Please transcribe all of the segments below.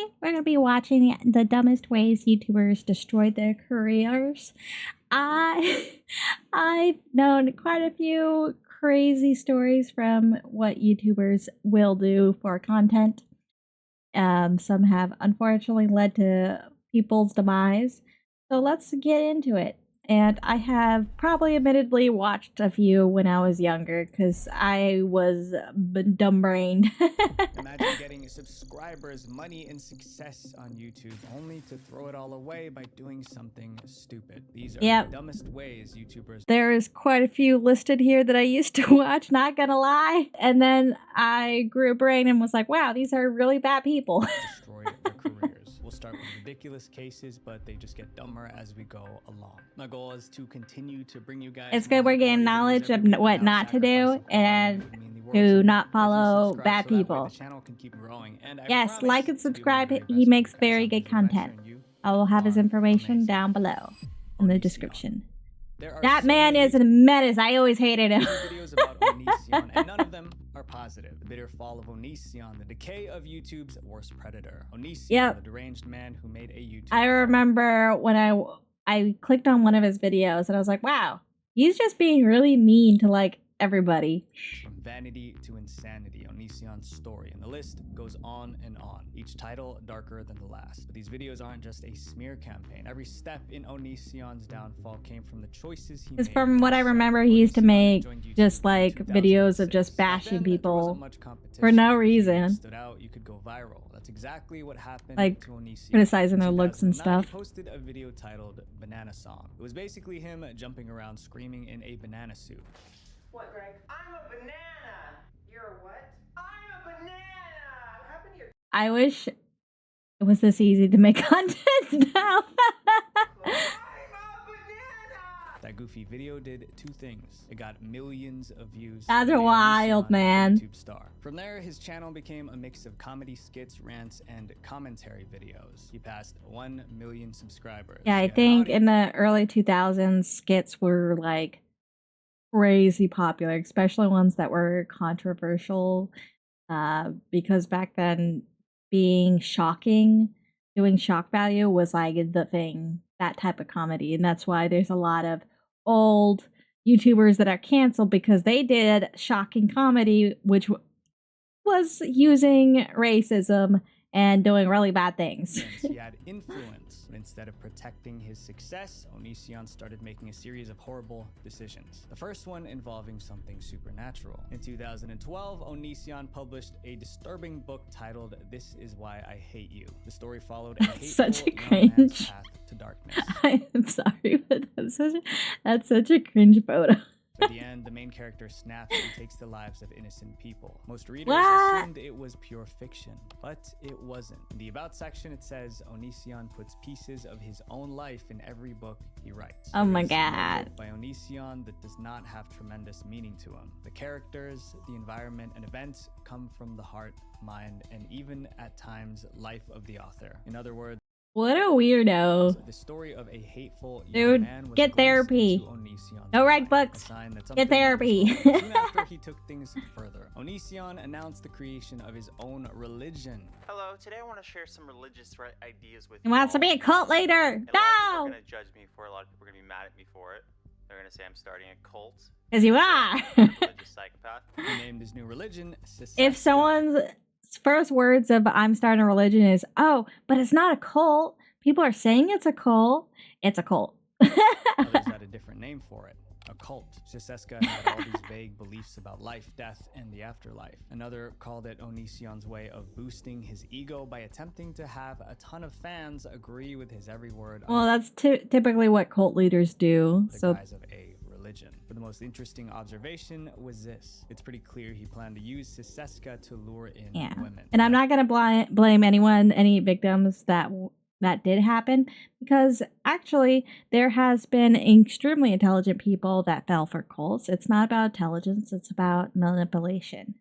Today, we're going to be watching the dumbest ways YouTubers destroyed their careers. I, I've known quite a few crazy stories from what YouTubers will do for content. Some have unfortunately led to people's demise. So let's get into it. And I have probably admittedly watched a few when I was younger because I was dumb brained. Imagine getting subscribers, money, and success on YouTube only to throw it all away by doing something stupid. These are the dumbest ways YouTubers. There's quite a few listed here that I used to watch, not gonna lie. And then I grew a brain and was like, wow, these are really bad people. Destroyed their careers. We'll start with ridiculous cases, but they just get dumber as we go along. My goal is to continue to bring you guys. It's good we're getting knowledge of what not to do and to not follow bad people. Yes, like and subscribe. He makes very good content. I will have his information down below in the description. That man is a menace. I always hated him. Videos about Onision, and none of them are positive. The bitter fall of Onision, the decay of YouTube's worst predator. Onision, the deranged man who made a YouTube. I remember when I clicked on one of his videos and I was like, wow, he's just being really mean to like everybody. From vanity to insanity, Onision's story, and the list goes on and on. Each title darker than the last. But these videos aren't just a smear campaign. Every step in Onision's downfall came from the choices he made. From what I remember, he used to make just like videos of just bashing people for no reason. Stood out, you could go viral. That's exactly what happened like to Onision. Criticizing their looks and stuff. He posted a video titled Banana Song. It was basically him jumping around screaming in a banana suit. What, Greg? I'm a banana! You're a what? I'm a banana! What happened to your... I wish it was this easy to make content now. That goofy video did two things. It got millions of views. That's wild, man. YouTube star. From there, his channel became a mix of comedy skits, rants, and commentary videos. He passed 1 million subscribers. Yeah, I think in the early 2000s, skits were like crazy popular, especially ones that were controversial, because back then being shocking, doing shock value was like the thing, that type of comedy. And that's why there's a lot of old YouTubers that are canceled because they did shocking comedy, which was using racism and doing really bad things. He had influence. Instead of protecting his success, Onision started making a series of horrible decisions. The first one involving something supernatural. In 2012, Onision published a disturbing book titled This Is Why I Hate You. The story followed a hateful such a young man's cringe path to darkness. I am sorry, but that's such a cringe photo. At the end, the main character snaps and takes the lives of innocent people. Most readers assumed it was pure fiction, but it wasn't. In the About section, it says Onision puts pieces of his own life in every book he writes. Oh my god. By Onision that does not have tremendous meaning to him. The characters, the environment, and events come from the heart, mind, and even at times life of the author. In other words, what a weirdo. The story of a hateful dude, man was get therapy. Don't write books. Get therapy. Soon after he took things further, Onision announced the creation of his own religion. Hello, today I want to share some religious ideas with you. He wants to be a cult leader. No! They're going to judge me for it. A lot of people are going to be mad at me for it. They're going to say I'm starting a cult. Because you are. Religious psychopath. He named his new religion Seseska. If someone's first words of I'm starting a religion is, oh, but it's not a cult. People are saying it's a cult. It's a cult. Others had a different name for it. A cult. Seseska had all these vague beliefs about life, death, and the afterlife. Another called it Onision's way of boosting his ego by attempting to have a ton of fans agree with his every word. Well, that's typically what cult leaders do. The guise of a religion. But the most interesting observation was this. It's pretty clear he planned to use Seseska to lure in women. And I'm not going to blame anyone, any victims that did happen, because actually there has been extremely intelligent people that fell for cults. It's not about intelligence, it's about manipulation.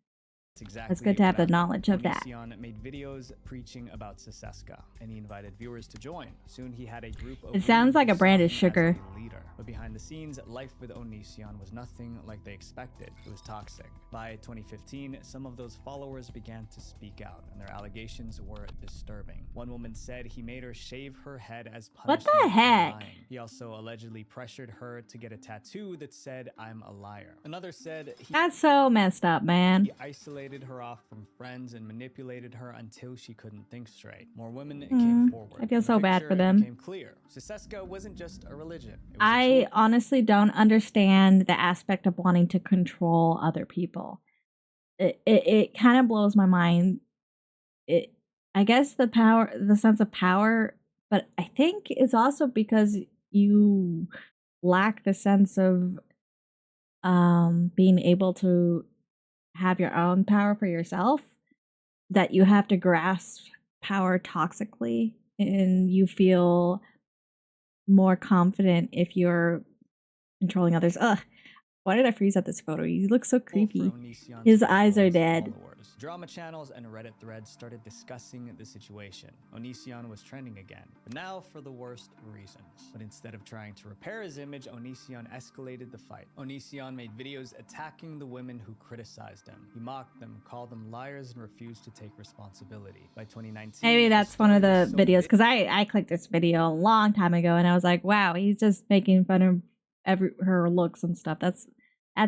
It's exactly It's good to have what the happened. knowledge of that. Onision made videos preaching about Seseska, and he invited viewers to join. Soon he had a group of It sounds women like who a brand saw of him as sugar. a leader. But behind the scenes, life with Onision was nothing like they expected. It was toxic. By 2015, some of those followers began to speak out, and their allegations were disturbing. One woman said he made her shave her head as What punishment the for heck? lying. He also allegedly pressured her to get a tattoo that said, "I'm a liar." Another said he That's so messed up, man. he isolated her off from friends and manipulated her until she couldn't think straight. More women came forward. I feel and the so bad picture for them. became clear. Seseska wasn't just a religion. It was a I choice. honestly don't understand the aspect of wanting to control other people. It kind of blows my mind. I guess the sense of power, but I think it's also because you lack the sense of being able to have your own power for yourself, that you have to grasp power toxically, and you feel more confident if you're controlling others. Ugh, why did I freeze up this photo? You look so For creepy. Onision's His eyes are followers. dead. Drama channels and Reddit threads started discussing the situation. Onision was trending again, but now for the worst reasons. But instead of trying to repair his image, Onision escalated the fight. Onision made videos attacking the women who criticized him. He mocked them, called them liars, and refused to take responsibility. By 2019, Maybe that's one of story the was so videos, big- because I clicked this video a long time ago and I was like, wow, he's just making fun of her looks and stuff. That's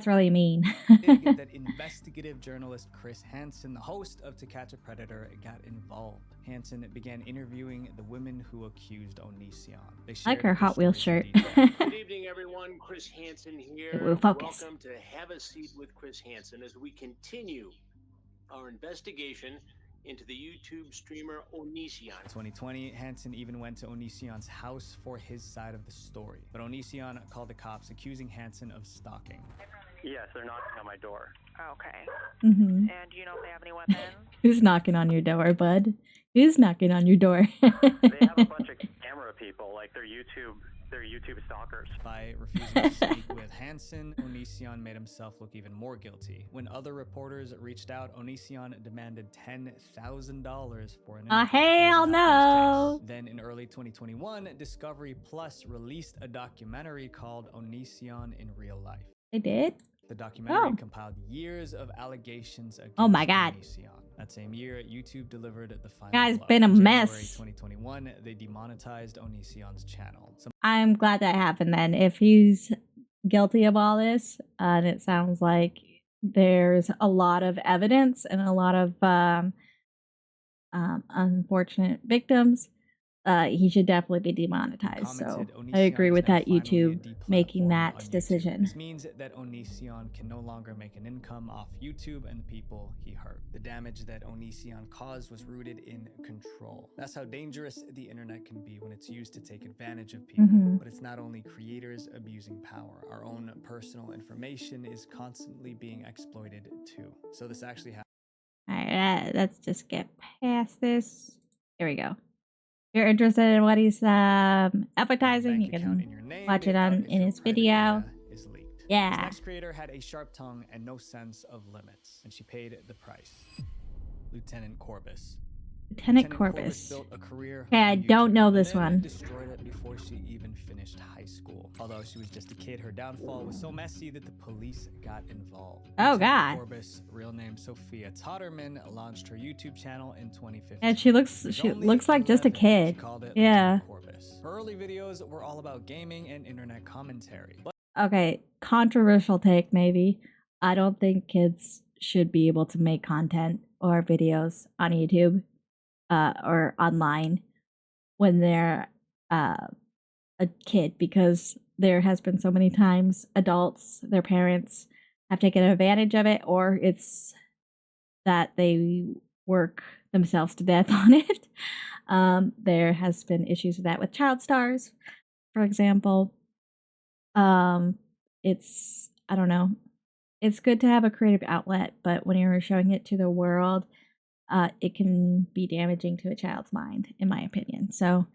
really mean. big that investigative journalist Chris Hansen, the host of To Catch a Predator, got involved. Hansen began interviewing the women who accused Onision. They I like shared her their Hot Wheels stories shirt. in detail. Good evening, everyone. Chris Hansen here. will focus. Welcome to Have a Seat with Chris Hansen as we continue our investigation into the YouTube streamer Onision. In 2020, Hansen even went to Onision's house for his side of the story. But Onision called the cops, accusing Hansen of stalking. Yes, they're knocking on my door. Okay. Hmm. And do you know if they have any weapons? Who's knocking on your door, bud? Who's knocking on your door? They have a bunch of camera people, like they're YouTube stalkers. By refusing to speak with Hansen, Onision made himself look even more guilty. When other reporters reached out, Onision demanded $10,000 for an interview. hell no. Then in early 2021, Discovery Plus released a documentary called Onision in Real Life. They did? The documentary Oh. compiled years of allegations against Oh my God. Onision. That same year, YouTube delivered the final Guy's blow. been a In January mess. 2021, they demonetized Onision's channel. Some I'm glad that happened then. If he's guilty of all this, and it sounds like there's a lot of evidence and a lot of unfortunate victims, he should definitely be demonetized. So commented, I agree "Onision with is now that finally a YouTube making deplatformed that on YouTube." decision. This means that Onision can no longer make an income off YouTube and the people he hurt. The damage that Onision caused was rooted in control. That's how dangerous the internet can be when it's used to take advantage of people. Mhm. But it's not only creators abusing power. Our own personal information is constantly being exploited too. So this actually happened. All right, let's just get past this. Here we go. If you're interested in what he's advertising, you can watch it on in his video. This Yeah. next creator had a sharp tongue and no sense of limits, and she paid the price. Lieutenant Corbus. Lieutenant Corbus. built a career Okay, I on don't YouTube know and this then one. destroyed it before she even finished high school. Although she was just a kid, her downfall was so messy that the police got involved. Oh, Lieutenant God. Corbus, real name Sophia Totterman, launched her YouTube channel in 2015. And she looks like just a 11, kid. She called it Yeah. Lieutenant Corbus. Her early videos were all about gaming and internet commentary. But Okay, controversial take maybe. I don't think kids should be able to make content or videos on YouTube or online when they're a kid, because there has been so many times adults, their parents, have taken advantage of it, or it's that they work themselves to death on it. There has been issues with that with child stars, for example. I don't know. It's good to have a creative outlet, but when you're showing it to the world, it can be damaging to a child's mind, in my opinion. So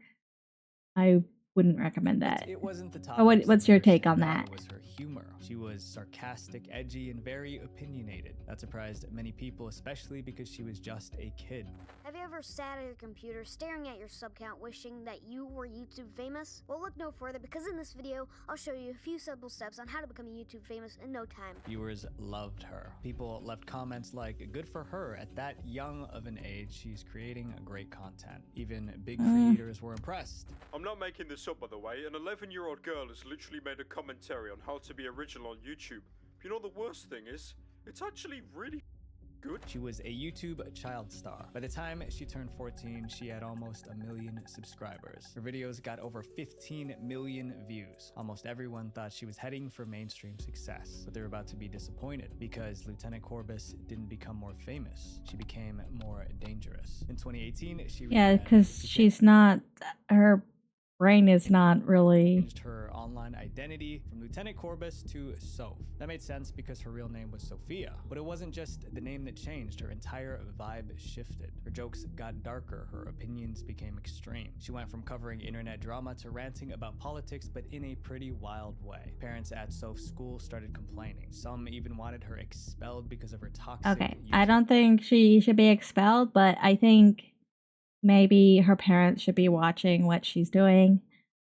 I wouldn't recommend But that. it wasn't the But topics what's that your made her take on stand out, that? It was her humor. She was sarcastic, edgy, and very opinionated. That surprised many people, especially because she was just a kid. Have you ever sat at your computer staring at your sub count wishing that you were YouTube famous? Well, look no further, because in this video, I'll show you a few simple steps on how to become YouTube famous in no time. Viewers loved her. People left comments like, good for her, at that young of an age, she's creating great content. Even big creators were impressed. I'm not making this up, by the way. An 11-year-old girl has literally made a commentary on how to be original on YouTube. But you know the worst thing is? It's actually really good. She was a YouTube child star. By the time she turned 14, she had almost 1 million subscribers. Her videos got over 15 million views. Almost everyone thought she was heading for mainstream success, but they were about to be disappointed because Lieutenant Corbus didn't become more famous. She became more dangerous. In 2018, she Yeah, rebranded because to she's not, her brain is not really. changed her online identity from Lieutenant Corbus to Soph. That made sense because her real name was Sophia. But it wasn't just the name that changed, her entire vibe shifted. Her jokes got darker, her opinions became extreme. She went from covering internet drama to ranting about politics, but in a pretty wild way. Parents at Soph's school started complaining. Some even wanted her expelled because of her toxic Okay, I YouTube don't think she should be expelled, but I think maybe her parents should be watching what she's doing.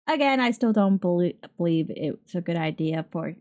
Again, I still don't believe it's a good idea for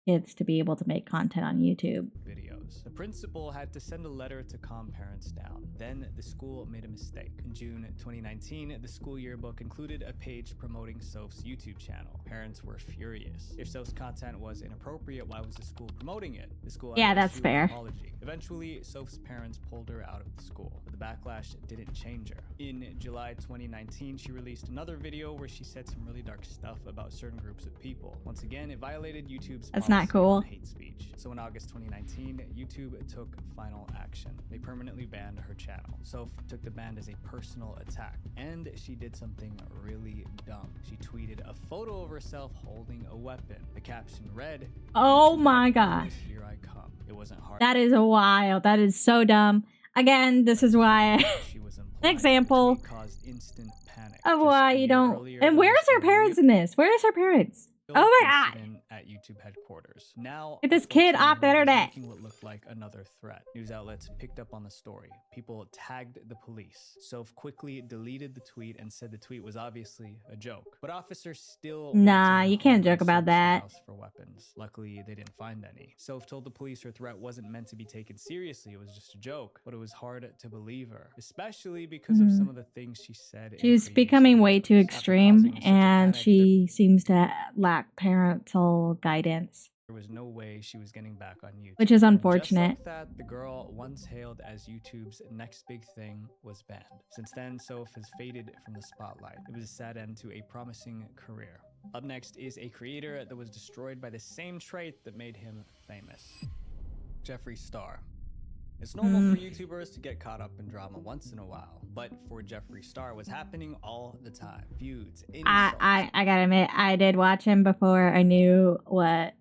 kids to be able to make content on YouTube. videos. The principal had to send a letter to calm parents down. Then the school made a mistake. In June 2019, the school yearbook included a page promoting Soph's YouTube channel. Parents were furious. If Soph's content was inappropriate, why was the school promoting it? The school Yeah, had to that's issue fair. an apology. Eventually, Soph's parents pulled her out of the school, but the backlash didn't change her. In July 2019, she released another video where she said some really dark stuff about certain groups of people. Once again, it violated YouTube's That's not policy cool. on hate speech. So in August 2019, YouTube took final action. They permanently banned her channel. Soph took the ban as a personal attack, and she did something really dumb. She tweeted a photo of herself holding a weapon. The caption read, Oh "YouTube my headquarters, gosh. here I come." It wasn't hard. That is wild. That is so dumb. Again, this is why She was implying. an example The tweet caused instant panic. of Just why a you year don't. earlier, And there where's was her a parents in this? Where's her parents? real Oh my god. incident at YouTube headquarters. Now, Get this a kid off the 14-year-old is internet. making what looked like another threat. News outlets picked up on the story. People tagged the police. Soph quickly deleted the tweet and said the tweet was obviously a joke. But officers still went to Nah, her you can't home joke and about searched the that. house for weapons. Luckily, they didn't find any. Soph told the police her threat wasn't meant to be taken seriously. It was just a joke. But it was hard to believe her, especially because of some of the things she said. in She's previous becoming way too videos. After extreme, causing such a and panic, she seems to lack parental guidance. there was no way she was getting back on YouTube. Which is And unfortunate. Just like that, the girl once hailed as YouTube's next big thing was banned. Since then, Soph has faded from the spotlight. It was a sad end to a promising career. Up next is a creator that was destroyed by the same trait that made him famous. Jeffree Star. It's normal for YouTubers to get caught up in drama once in a while, but for Jeffree Star, it was happening all the time. Feuds, insults, I gotta admit, I did watch him before I knew what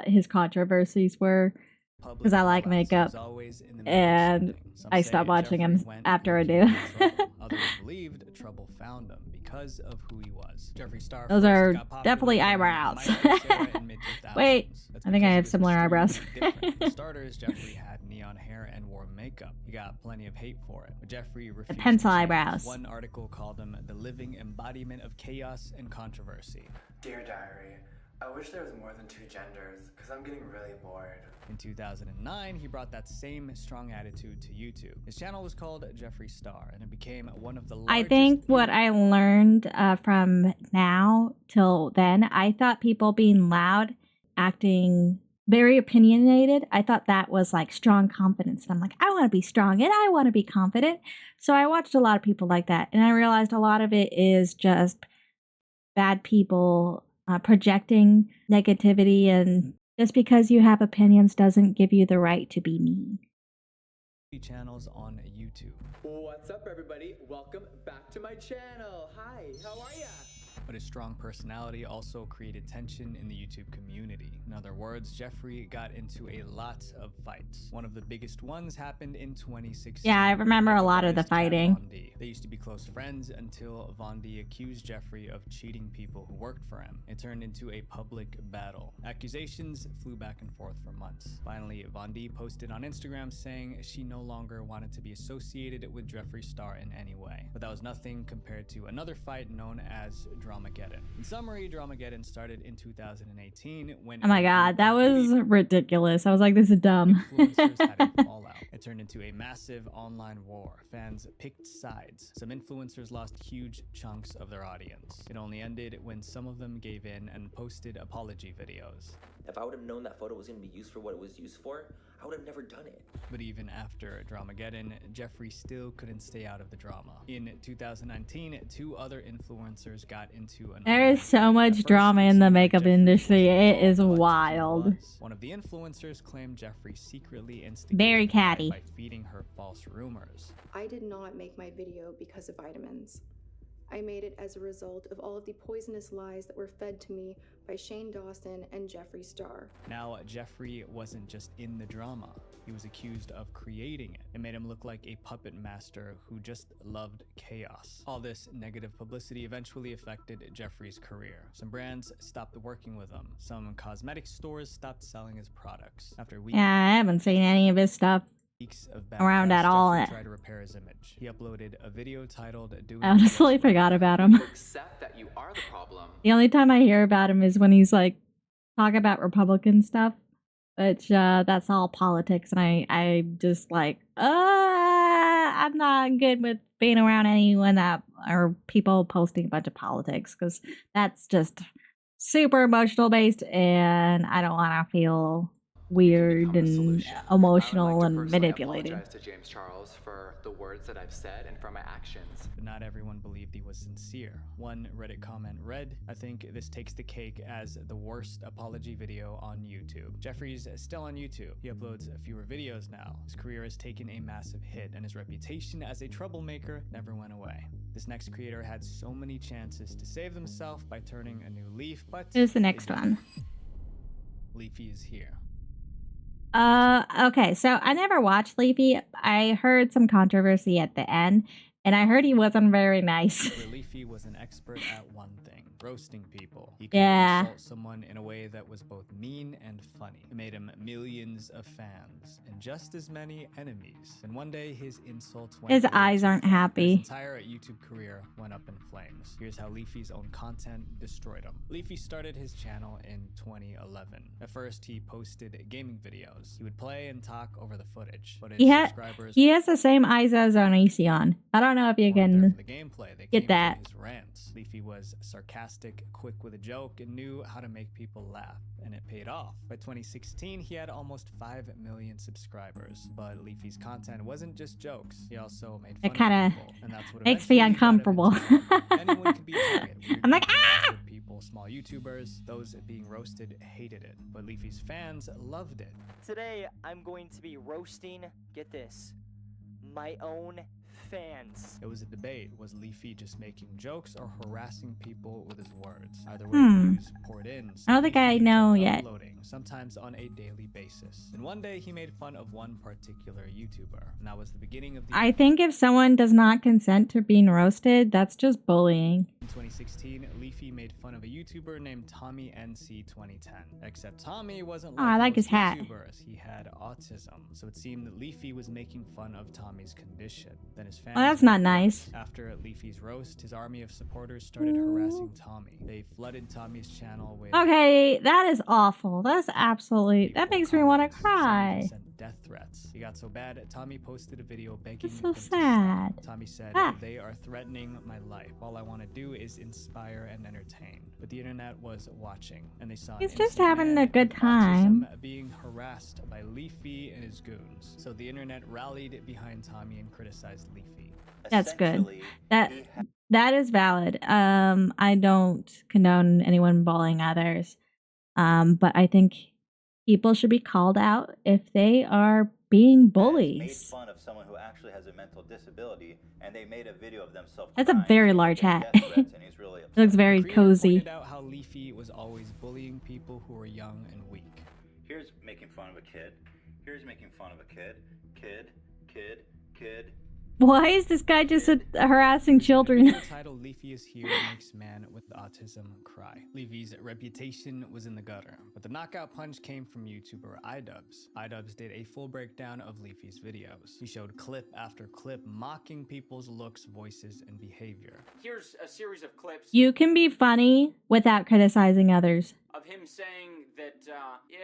his controversies were. public 'Cause I like fallouts. makeup, He was always in the middle of and something. Some I say stopped watching him Jeffree went after I into knew. trouble. Others believed trouble found him because of who he was. Jeffree Star Those first are got popular definitely during eyebrows. Miley Cyrus in mid-2000s. Wait, That's I think I because he have was similar eyebrows. extremely different. For starters, Jeffree had neon hair and wore makeup. He got plenty of hate for it. But Jeffree refused pencil to change. eyebrows. One article called him the living embodiment of chaos and controversy. Dear Diary, I wish there was more than 2 genders, because I'm getting really bored. In 2009, he brought that same strong attitude to YouTube. His channel was called Jeffree Star, and it became one of the largest. I think what I learned from now till then, I thought people being loud, acting very opinionated, I thought that was like strong confidence. And I'm like, I want to be strong and I want to be confident. So I watched a lot of people like that. And I realized a lot of it is just bad people projecting negativity. And just because you have opinions doesn't give you the right to be mean. channels on YouTube. What's up, everybody? Welcome back to my channel. Hi, how are ya? But his strong personality also created tension in the YouTube community. In other words, Jeffree got into a lot of fights. One of the biggest ones happened in 2016. Yeah, I remember a lot of the Kat fighting. Von D. They used to be close friends until Von D accused Jeffrey of cheating people who worked for him. It turned into a public battle. Accusations flew back and forth for months. Finally, Von D posted on Instagram saying she no longer wanted to be associated with Jeffree Star in any way. But that was nothing compared to another fight known as Dramageddon. In summary, Dramageddon started in 2018 when— Oh my god, that was ridiculous. I was like, this is dumb. influencers had a fallout. It turned into a massive online war. Fans picked sides. Some influencers lost huge chunks of their audience. It only ended when some of them gave in and posted apology videos. If I would have known that photo was going to be used for what it was used for, I would have never done it. But even after Dramageddon, Jeffree still couldn't stay out of the drama. In 2019, two other influencers got into an— There is so much drama in the makeup industry. It is wild. One of the influencers claimed Jeffree secretly instigated Very the fight catty. by feeding her false rumors. I did not make my video because of vitamins. I made it as a result of all of the poisonous lies that were fed to me by Shane Dawson and Jeffree Star. Now, Jeffree wasn't just in the drama. He was accused of creating it. It made him look like a puppet master who just loved chaos. All this negative publicity eventually affected Jeffree's career. Some brands stopped working with him. Some cosmetic stores stopped selling his products. After weeks— Yeah, I haven't seen any of his stuff of bad around press, at all. Jeffree tried to repair his image. He uploaded a video titled "Doing I honestly forgot about him. Accept that you are the problem. The only time I hear about him is when he's like talk about Republican stuff, which that's all politics, and I just like I'm not good with being around anyone that or people posting a bunch of politics because that's just super emotional based, and I don't want to feel weird and emotional and manipulated. I apologize to James Charles for the words that I've said and for my actions. But not everyone believed he was sincere. One Reddit comment read, "I think this takes the cake as the worst apology video on YouTube." Jeffree's still on YouTube. He uploads fewer videos now. His career has taken a massive hit, and his reputation as a troublemaker never went away. This next creator had so many chances to save himself by turning a new leaf, but— Here's the next one. Leafy is here. Okay, so I never watched Leafy. I heard some controversy at the end, and I heard he wasn't very nice. Where Leafy was an expert at one thing: roasting people. He could insult someone in a way that was both mean and funny. It made him millions of fans and just as many enemies. And one day his insults went— His eyes aren't happy. His entire YouTube career went up in flames. Here's how Leafy's own content destroyed him. Leafy started his channel in 2011. At first, he posted gaming videos. He would play and talk over the footage, but his subscribers— he has the same eyes as Onision. I don't know if you can the gameplay. They get came that. for his rants. Leafy was sarcastic, quick with a joke, and knew how to make people laugh, and it paid off. By 2016, he had almost 5 million subscribers. But Leafy's content wasn't just jokes. He also made fun It kinda of people, and that's what makes me eventually got him uncomfortable. into trouble. Anyone could be a target. Weird I'm like, people, good people, small YouTubers, those being roasted hated it. But Leafy's fans loved it. Today, I'm going to be roasting, get this, my own fans. It was a debate. Was Leafy just making jokes or harassing people with his words? Either way, views poured in. I don't think I know yet. Uploading, sometimes on a daily basis. And one day he made fun of one particular YouTuber, and that was the beginning of the— I think if someone does not consent to being roasted, that's just bullying. In 2016, Leafy made fun of a YouTuber named Tommy NC2010. Except Tommy wasn't like I like most his hat. YouTubers. He had autism, so it seemed that Leafy was making fun of Tommy's condition. Then his fans— Oh, that's not nice. After Leafy's roast, his army of supporters started harassing Tommy. They flooded Tommy's channel with— Okay, that is awful. That's absolutely— that makes me want to cry. Sent death threats. It got so bad, Tommy posted a video begging It's so them to sad. stop. Tommy said, Ah. "They are threatening my life. All I want to do is inspire and entertain." But the internet was watching, and they saw— He's an just innocent having man a good with time. autism being harassed by Leafy and his goons. So the internet rallied behind Tommy and criticized Leafy. That's good. That is valid. I don't condone anyone bullying others. But I think people should be called out if they are being bullies. Made fun of someone who actually has a mental disability, and they made a video of themselves. That's a very large hat. It looks very The creator cozy. pointed out how Leafy was always bullying people who were young and weak. Here's making fun of a kid. Here's making fun of a kid. Kid. Why is this guy just harassing children? The title Leafy is Here makes man with autism cry. Leafy's reputation was in the gutter, but the knockout punch came from YouTuber iDubbbz. iDubbbz did a full breakdown of Leafy's videos. He showed clip after clip mocking people's looks, voices, and behavior. Here's a series of clips You can be funny without criticizing others. of him saying that, yeah,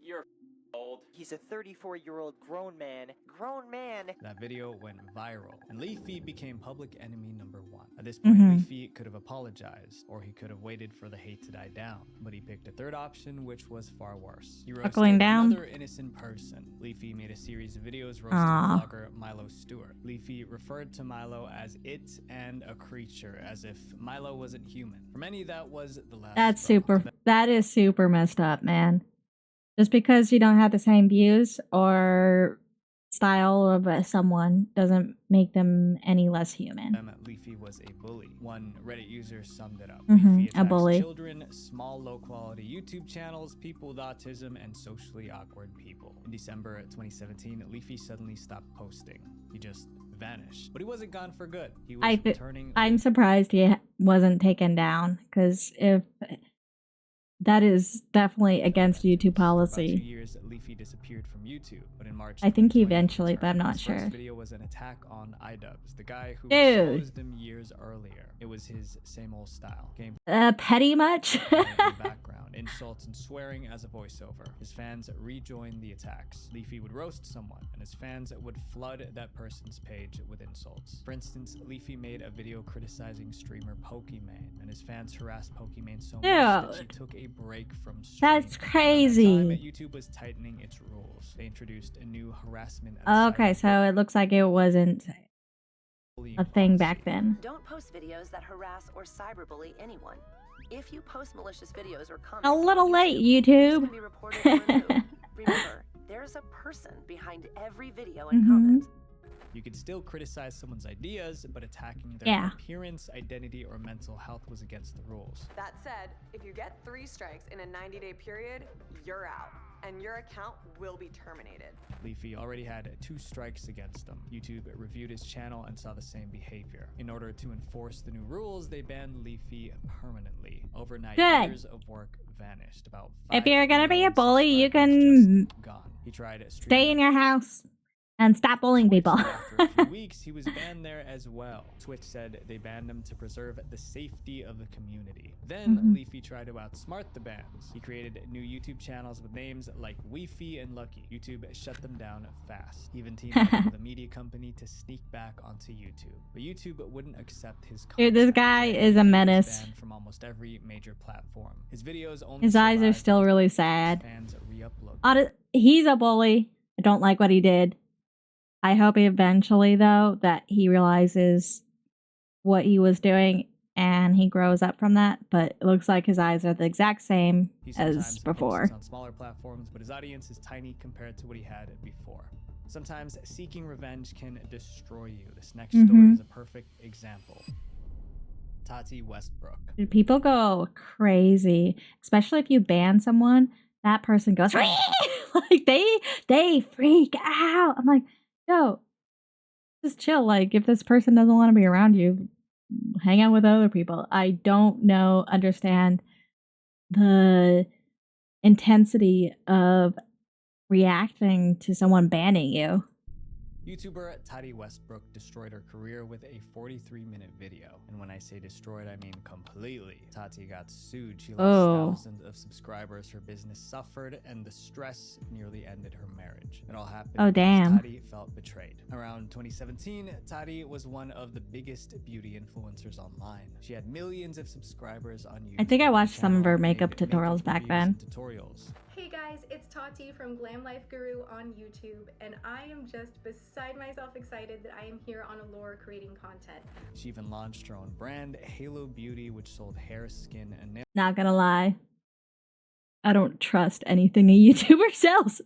you're old. He's a 34-year-old grown man. Grown man. That video went viral, and Leafy became public enemy number 1. At this point, Leafy could have apologized, or he could have waited for the hate to die down, but he picked a third option, which was far worse. He roasted Buckling down? another innocent person. Leafy made a series of videos roasting Aw. blogger Milo Stewart. Leafy referred to Milo as it and a creature, as if Milo wasn't human. For many, that was the last That's straw. that is super messed up, man. Just because you don't have the same views or style of someone doesn't make them any less human. Leafy was a bully. One Reddit user summed it up. Mhm, Leafy a bully. attacks children, small, low-quality YouTube channels, people with autism, and socially awkward people. In December 2017, Leafy suddenly stopped posting. He just vanished. But he wasn't gone for good. He was returning. I'm surprised he wasn't taken down, because if that is definitely against YouTube About 2 policy. years, Leafy disappeared from YouTube, but in March, I think eventually, but I'm not his sure. first video was an attack on iDubbbz, the guy who Dude. exposed him years earlier. It was his same old style. Game Petty much? background, insults and swearing as a voiceover. His fans rejoined the attacks. Leafy would roast someone, and his fans would flood that person's page with insults. For instance, Leafy made a video criticizing streamer Pokimane, and his fans harassed Pokimane so much that she Dude. took a break from streaming. That's At that time, crazy. YouTube was tightening its rules. They introduced a new harassment and Okay, so it looks like it wasn't a thing back then. Don't post videos that harass or cyberbully anyone. If you post malicious videos or comments, A little on late, these YouTube. can be reported or removed. Remember, there's a person behind every video and Mhm. comment. You could still criticize someone's ideas, but attacking their Yeah. appearance, identity, or mental health was against the rules. That said, if you get 3 strikes in a 90-day period, you're out, and your account will be terminated. Leafy already had 2 strikes against him. YouTube reviewed his channel and saw the same behavior. In order to enforce the new rules, they banned Leafy permanently. Overnight, Good. years of work vanished. About If 5 you're gonna be a million bully, you subscribers can just gone. He tried stay in your house and stop bullying people. After a few weeks, he was banned there as well. Twitch said they banned him to preserve the safety of the community. Then Mhm. Leafy tried to outsmart the bans. He created new YouTube channels with names like Weefy and Lucky. YouTube shut them down fast. He even teamed up with a media company to sneak back onto YouTube. But YouTube wouldn't accept his Dude, this content. guy He is a was menace. banned from almost every major platform. His videos only His eyes are survived still because really his sad. fans re-upload. He's a bully. I don't like what he did. I hope eventually, though, that he realizes what he was doing and he grows up from that. But it looks like his eyes are the exact same He as sometimes before. posts on smaller platforms, but his audience is tiny compared to what he had before. Sometimes seeking revenge can destroy you. This next story Mhm. is a perfect example. Tati Westbrook. Dude, people go crazy, especially if you ban someone. That person goes like they freak out. I'm like, yo, just chill. Like, if this person doesn't want to be around you, hang out with other people. I don't understand the intensity of reacting to someone banning you. YouTuber Tati Westbrook destroyed her career with a 43-minute video. And when I say destroyed, I mean completely. Tati got sued. She lost thousands of subscribers. Her business suffered, and the stress nearly ended her marriage. It all happened Oh, because damn. Tati felt betrayed. Around 2017, Tati was one of the biggest beauty influencers online. She had millions of subscribers on YouTube. I think I watched some of her Channel makeup made tutorials back reviews then. and Tutorials. Hey guys, it's Tati from Glam Life Guru on YouTube, and I am just beside myself excited that I am here on Allure creating content. She even launched her own brand, Halo Beauty, which sold hair, skin, and nail Not gonna lie, I don't trust anything a YouTuber sells.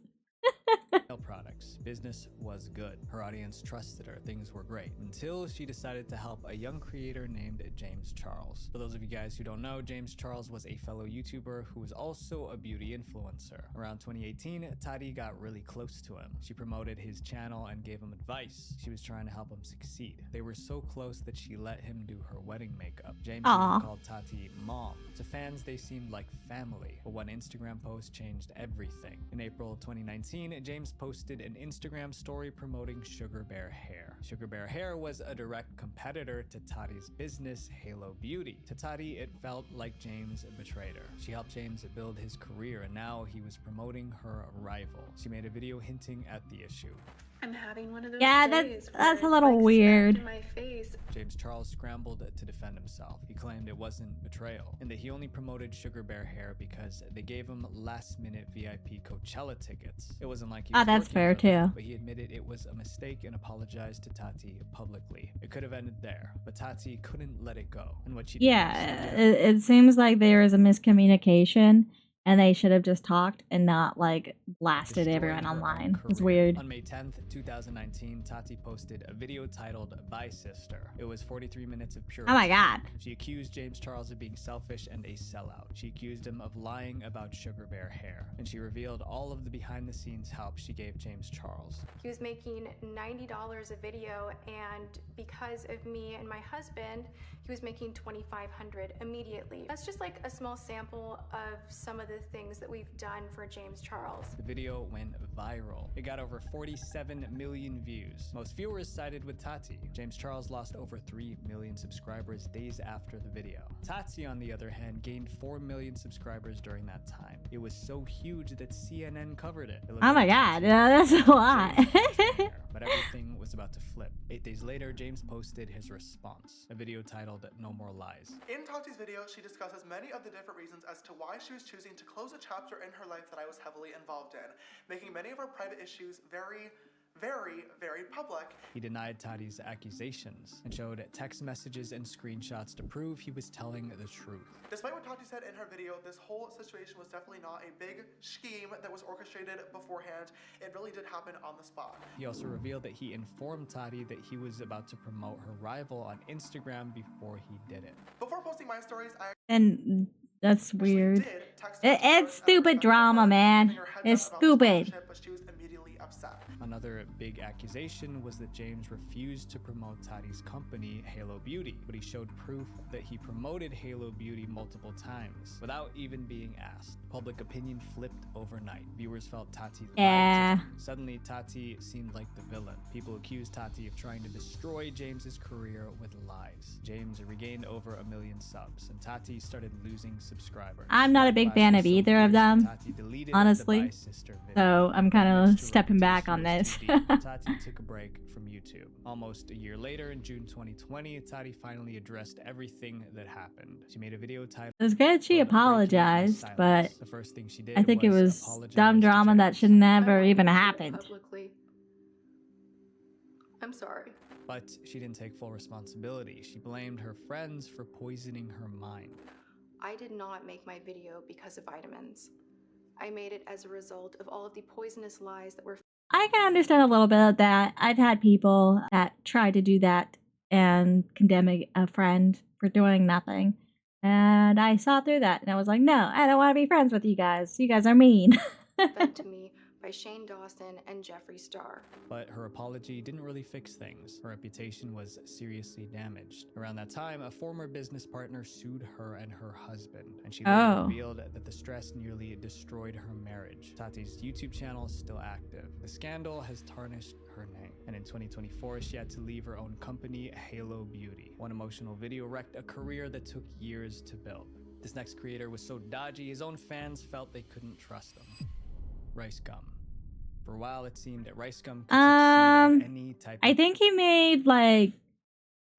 products. jokes. Business was good. Her audience trusted her. Things were great. Until she decided to help a young creator named James Charles. For those of you guys who don't know, James Charles was a fellow YouTuber who was also a beauty influencer. Around 2018, Tati got really close to him. She promoted his channel and gave him advice. She was trying to help him succeed. They were so close that she let him do her wedding makeup. James even called Tati mom. To fans, they seemed like family. But one Instagram post changed everything. In April 2019, James posted an Instagram story promoting Sugar Bear Hair. Sugar Bear Hair was a direct competitor to Tati's business, Halo Beauty. To Tati, it felt like James betrayed her. She helped James build his career, and now he was promoting her rival. She made a video hinting at the issue. I'm having one of those Yeah, days that's where a little it's, like, weird. smacked in my face. James Charles scrambled to defend himself. He claimed it wasn't betrayal, and that he only promoted Sugar Bear Hair because they gave him last-minute VIP Coachella tickets. It wasn't like he was that's working fair for them, too. but he admitted it was a mistake and apologized to Tati publicly. It could have ended there, but Tati couldn't let it go. And what she did Yeah, next- it seems like there is a miscommunication, and they should have just talked and not like blasted destroyed everyone her own online. It's career. weird. On May 10th, 2019, Tati posted a video titled Bye Sister. It was 43 minutes of pure Oh my attack. God. She accused James Charles of being selfish and a sellout. She accused him of lying about Sugar Bear Hair. And she revealed all of the behind-the-scenes help she gave James Charles. He was making $90 a video, and because of me and my husband, he was making $2,500 immediately. That's just like a small sample of some of the things that we've done for James Charles. The video went viral. It got over 47 million views. Most viewers sided with Tati. James Charles lost over 3 million subscribers days after the video. Tati, on the other hand, gained 4 million subscribers during that time. It was so huge that CNN covered it. It looked Oh my like God, Tati yeah, that's a lot. but everything was about to flip. 8 days later, James posted his response, a video titled No More Lies. In Tati's video, she discusses many of the different reasons as to why she was choosing to close a chapter in her life that I was heavily involved in, making many of our private issues very public. He denied Tati's accusations and showed text messages and screenshots to prove he was telling the truth. Despite what Tati said in her video, this whole situation was definitely not a big scheme that was orchestrated beforehand. It really did happen on the spot. He also revealed that he informed Tati that he was about to promote her rival on Instagram before he did it. Before posting my stories, I And that's weird. It's stupid drama, man. It's stupid. but she was immediately upset. Another big accusation was that James refused to promote Tati's company, Halo Beauty, but he showed proof that he promoted Halo Beauty multiple times without even being asked. Public opinion flipped overnight. Viewers felt Tati lied to Yeah. them. Suddenly, Tati seemed like the villain. People accused Tati of trying to destroy James's career with lies. James regained over 1 million subs, and Tati started losing subscribers. I'm not a big Backlash fan was of so either of fierce them, that Tati deleted the honestly. Bye Sister video. So I'm kind of stepping back on this. Tati took a break from YouTube. Almost a year later, in June 2020, Tati finally addressed everything that happened. She made a video titled It was good she apologized, but The first thing she did I think it was apologize dumb to drama that should never even Do it happened. publicly. I'm sorry. But she didn't take full responsibility. She blamed her friends for poisoning her mind. I did not make my video because of vitamins. I made it as a result of all of the poisonous lies that were I can understand a little bit of that. I've had people that try to do that and condemn a friend for doing nothing. And I saw through that and I was like, no, I don't want to be friends with you guys. You guys are mean. fed to me by Shane Dawson and Jeffree Star. But her apology didn't really fix things. Her reputation was seriously damaged. Around that time, a former business partner sued her and her husband, and she later revealed that the stress nearly destroyed her marriage. Tati's YouTube channel is still active. The scandal has tarnished her name, and in 2024, she had to leave her own company, Halo Beauty. One emotional video wrecked a career that took years to build. This next creator was so dodgy, his own fans felt they couldn't trust him. Rice Gum. For a while, it seemed that Rice Gum could succeed at any type I think he made like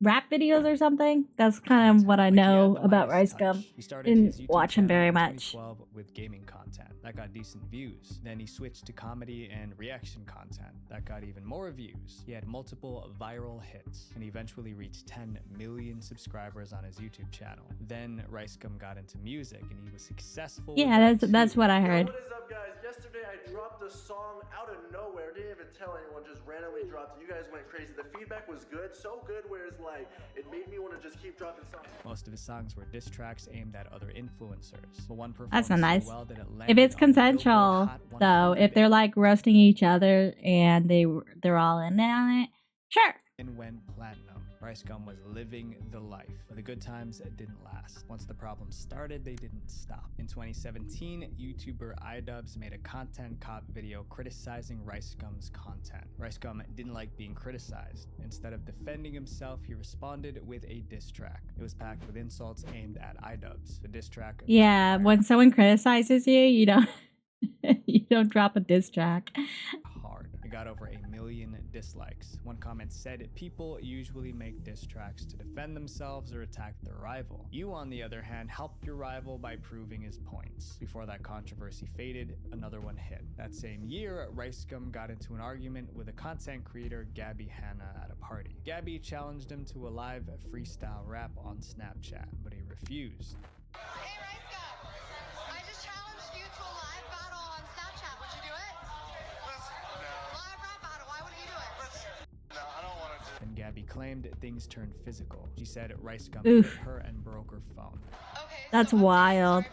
rap videos or something. That's kind of what I know about Rice Gum. He started his Didn't YouTube watch him channel very in much. 2012 with gaming content that got decent views. Then he switched to comedy and reaction content that got even more views. He had multiple viral hits and eventually reached 10 million subscribers on his YouTube channel. Then Rice Gum got into music and he was successful. Yeah, that's what I heard. What is up, guys? Yesterday I dropped a song out of nowhere. Didn't even tell anyone, just randomly dropped it. You guys went crazy. The feedback was good, so good where it's like it made me want to just keep dropping songs. Most of his songs were diss tracks aimed at other influencers. But one performed That's not so nice. well that it If landed it's on the Billboard consensual, Hot though, 100. if they're like roasting each other and they're all in on it, sure. And went platinum. Rice Gum was living the life, but the good times didn't last. Once the problems started, they didn't stop. In 2017, YouTuber iDubbbz made a content cop video criticizing Rice Gum's content. Rice Gum didn't like being criticized. Instead of defending himself, he responded with a diss track. It was packed with insults aimed at iDubbbz. The diss track Yeah, when someone criticizes you, you don't you don't drop a diss track. hard. It got over 1 million dislikes. One comment said, people usually make diss tracks to defend themselves or attack their rival. You, on the other hand, help your rival by proving his points. Before that controversy faded, another one hit. That same year, Rice Gum got into an argument with a content creator, Gabby Hanna, at a party. Gabby challenged him to a live freestyle rap on Snapchat, but he refused. Hey Rice Gum, I just challenged you to a live battle on Snapchat. Would you do it? Live rap battle. Why wouldn't you do it? No, I don't want to. And Gabby claimed things turned physical. She said Rice Gum Oof. hit her and broke her phone. That's wild.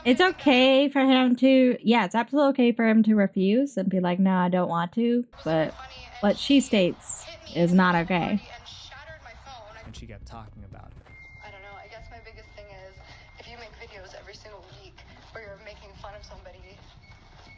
It's okay for him to, yeah, it's absolutely okay for him to refuse and be like, no, I don't want to. But what she states is not okay. And she kept talking about it. I don't know. I guess my biggest thing is if you make videos every single week where you're making fun of somebody,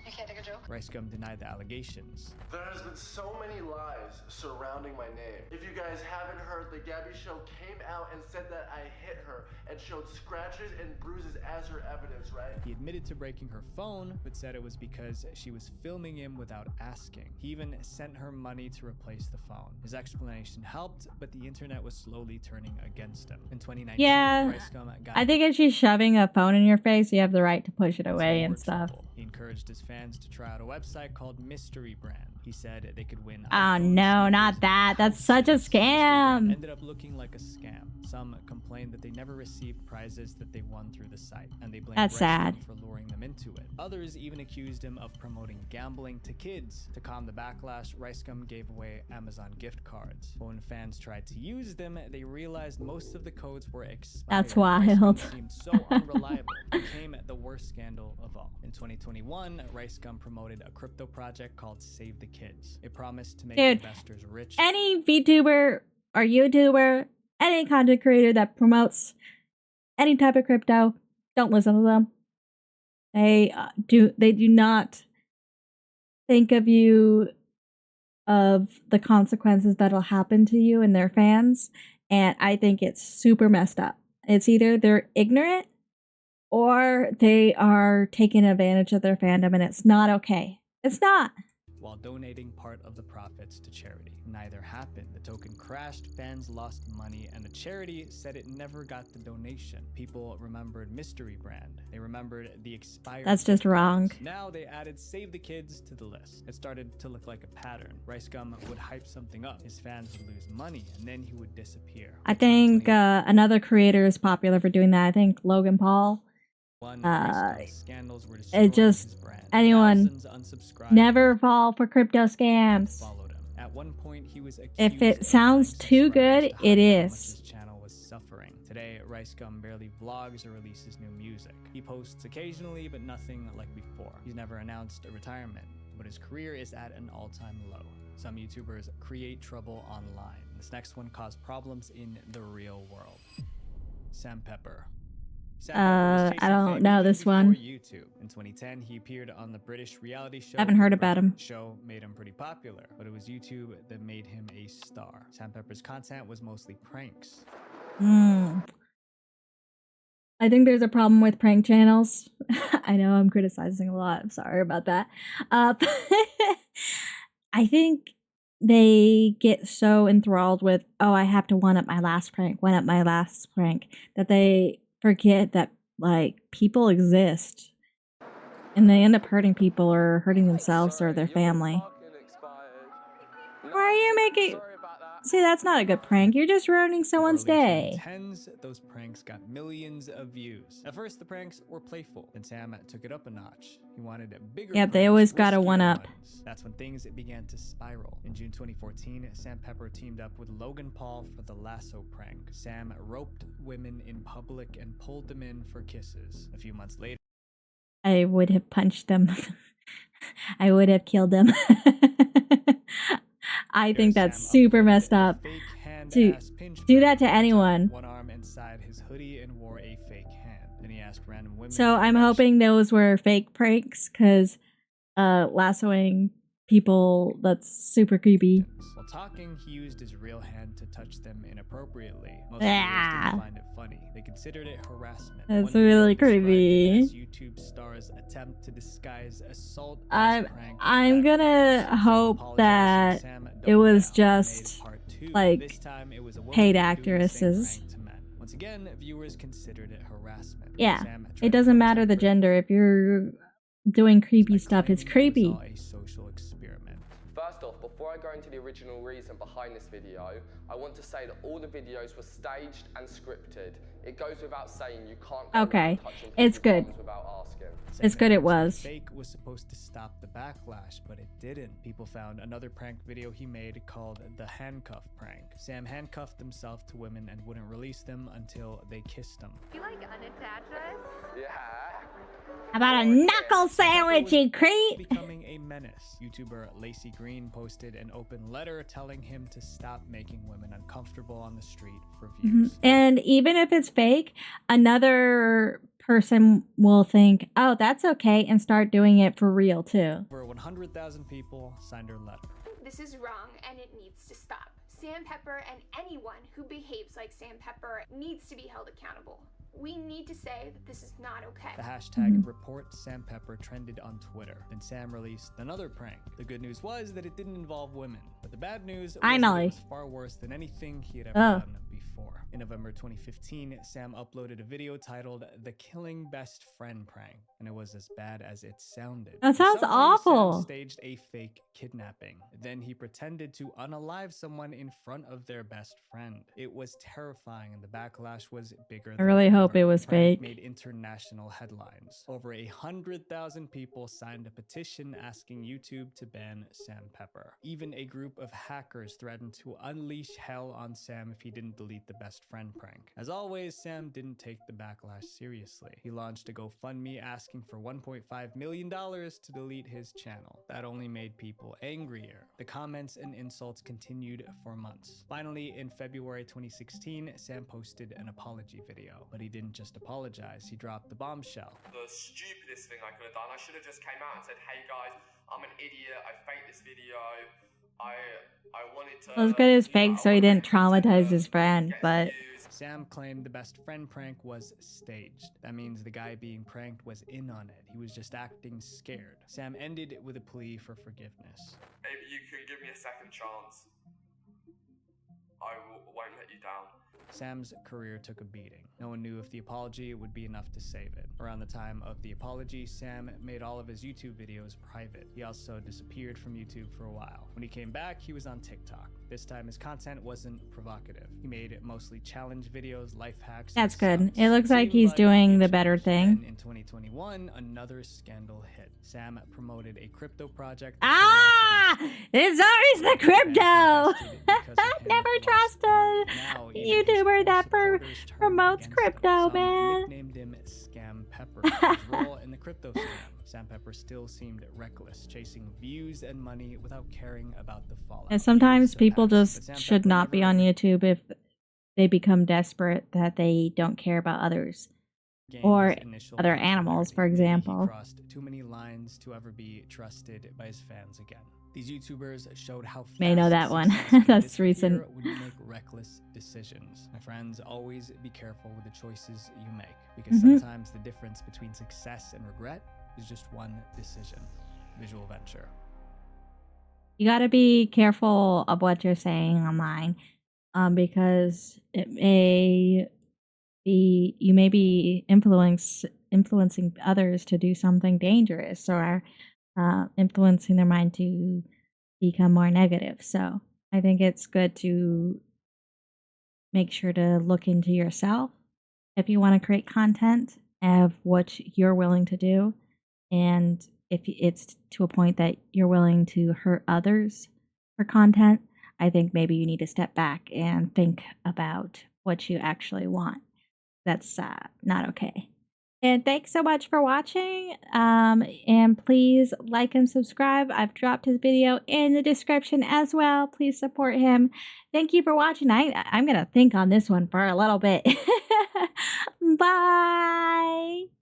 you can't take a joke. Rice Gum denied the allegations. There has been so many lies surrounding my name. If you guys haven't heard, the Gabby Show came out and said that I hit her and showed scratches and bruises as her evidence, right? He admitted to breaking her phone, but said it was because she was filming him without asking. He even sent her money to replace the phone. His explanation helped, but the internet was slowly turning against him. In 2019, Yeah, Rice Gum got I think if she's shoving a phone in your face, you have the right to push it away and stuff. He encouraged his fans to try out a website called Mystery Brand. He said they could win. Oh no, not that. That's such a scam. Ended up looking like a scam. Some complained that they never received prizes that they won through the site, and they blamed That's Rice sad. Gum for luring them into it. Others even accused him of promoting gambling to kids. To calm the backlash, Rice Gum gave away Amazon gift cards. But when fans tried to use them, they realized most of the codes were expired. That's Rice Gum wild. seemed so unreliable. It became the worst scandal of all. In 2021, Rice Gum promoted a crypto project called Save the Kids. It promised to make Dude, investors rich. Any VTuber or YouTuber, any content creator that promotes any type of crypto, don't listen to them. They do not think of you of the consequences that'll happen to you and their fans, and I think it's super messed up. It's either they're ignorant or they are taking advantage of their fandom, and it's not okay. It's not. While donating part of the profits to charity. Neither happened. The token crashed, fans lost money, and the charity said it never got the donation. People remembered Mystery Brand. They remembered the expired. That's just wrong. Now they added Save the Kids to the list. It started to look like a pattern. Rice Gum would hype something up. His fans would lose money, and then he would disappear. I think another creator is popular for doing that. I think Logan Paul. Scandals were It just anyone never fall for crypto scams. At one point, he was If it sounds too good, it is. his channel was suffering. Today, Rice Gum barely vlogs or releases new music. He posts occasionally, but nothing like before. He's never announced a retirement, but his career is at an all-time low. Some YouTubers create trouble online. This next one caused problems in the real world. Sam Pepper. I don't know this one. YouTube. In 2010, he appeared on the British reality show. Haven't heard about him. The show made him pretty popular, but it was YouTube that made him a star. Sam Pepper's content was mostly pranks. I think there's a problem with prank channels. I know I'm criticizing a lot. I'm sorry about that. I think they get so enthralled with, oh, I have to one up my last prank, that they forget that like people exist and they end up hurting people or hurting themselves or their family. Why are you making... See, that's not a good prank. You're just ruining someone's day. Those pranks got millions of views. At first, the pranks were playful, and Sam took it up a notch. He wanted bigger. Yep, they always got a one-up. That's when things began to spiral. In June 2014, Sam Pepper teamed up with Logan Paul for the lasso prank. Sam roped women in public and pulled them in for kisses. A few months later, I would have punched them. I would have killed them. I think that's super messed up to do that to anyone. One arm inside his hoodie and wore a fake hand. Then he asked random women. So I'm hoping those were fake pranks, because lassoing people, that's super creepy. While talking, he used his real hand to touch them inappropriately. Most viewers didn't find it funny. They considered it harassment. That's really creepy. YouTube stars attempt to disguise assault. I'm gonna hope that it was just like paid actresses. Once again, viewers considered it harassment. Yeah, it doesn't matter the gender. If you're doing creepy stuff, it's creepy. First off, before I go into the original reason behind this video, I want to say that all the videos were staged and scripted. It goes without saying you can't go Okay, touching it's good. without asking. It's good it was. Fake was supposed to stop the backlash, but it didn't. People found another prank video he made called the handcuff prank. Sam handcuffed himself to women and wouldn't release them until they kissed him. You like unattach us? Yeah. How about a knuckle sandwich, you creep? Becoming a menace. YouTuber Lacey Green posted an open letter telling him to stop making women uncomfortable on the street for views. And even if it's fake, another person will think, oh, that's okay, and start doing it for real too. Over 100,000 people signed her letter. This is wrong and it needs to stop. Sam Pepper and anyone who behaves like Sam Pepper needs to be held accountable. We need to say that this is not okay. The hashtag #ReportSamPepper trended on Twitter. Then Sam released another prank. The good news was that it didn't involve women. But the bad news was that it was far worse than anything he had ever done before. In November 2015, Sam uploaded a video titled The Killing Best Friend Prank. And it was as bad as it sounded. That sounds awful. Sam staged a fake kidnapping. Then he pretended to unalive someone in front of their best friend. It was terrifying and the backlash was bigger I really hope it was fake. Made international headlines. Over 100,000 people signed a petition asking YouTube to ban Sam Pepper. Even a group of hackers threatened to unleash hell on Sam if he didn't delete the best friend prank. As always, Sam didn't take the backlash seriously. He launched a GoFundMe asking for $1.5 million to delete his channel. That only made people angrier. The comments and insults continued for months. Finally, in February 2016, Sam posted an apology video, but he didn't just apologize, he dropped the bombshell. The stupidest thing I could have done, I should have just came out and said, hey guys, I'm an idiot, I faked this video, I wanted to... Well, it's good it was fake so he didn't traumatize his friend, but... Sam claimed the best friend prank was staged. That means the guy being pranked was in on it. He was just acting scared. Sam ended it with a plea for forgiveness. Maybe you can give me a second chance. I won't let you down. Sam's career took a beating. No one knew if the apology would be enough to save it. Around the time of the apology, Sam made all of his YouTube videos private. He also disappeared from YouTube for a while. When he came back, he was on TikTok. This time his content wasn't provocative. He made mostly challenge videos, life hacks. That's good. It looks like he's doing the better thing. In 2021, another scandal hit. Sam promoted a crypto project. It's always the crypto! Never trust a YouTuber that promotes crypto, man. Nicknamed him Scam Pepper for his role in the crypto scam. Sam Pepper still seemed reckless, chasing views and money without caring about the fallout. And sometimes people just should not be on YouTube if they become desperate that they don't care about others. Or other animals, for example. He crossed too many lines to ever be trusted by his fans again. These YouTubers showed how fast May know that one. That's recent. When you make reckless decisions. My friends, always be careful with the choices you make, because sometimes the difference between success and regret is just one decision. Visual Venture. You got to be careful of what you're saying online, because it may be you may be influencing others to do something dangerous, or influencing their mind to become more negative. So I think it's good to make sure to look into yourself if you want to create content of what you're willing to do, and if it's to a point that you're willing to hurt others for content, I think maybe you need to step back and think about what you actually want. That's not okay. And thanks so much for watching. And please like and subscribe. I've dropped his video in the description as well. Please support him. Thank you for watching. I'm going to think on this one for a little bit. Bye.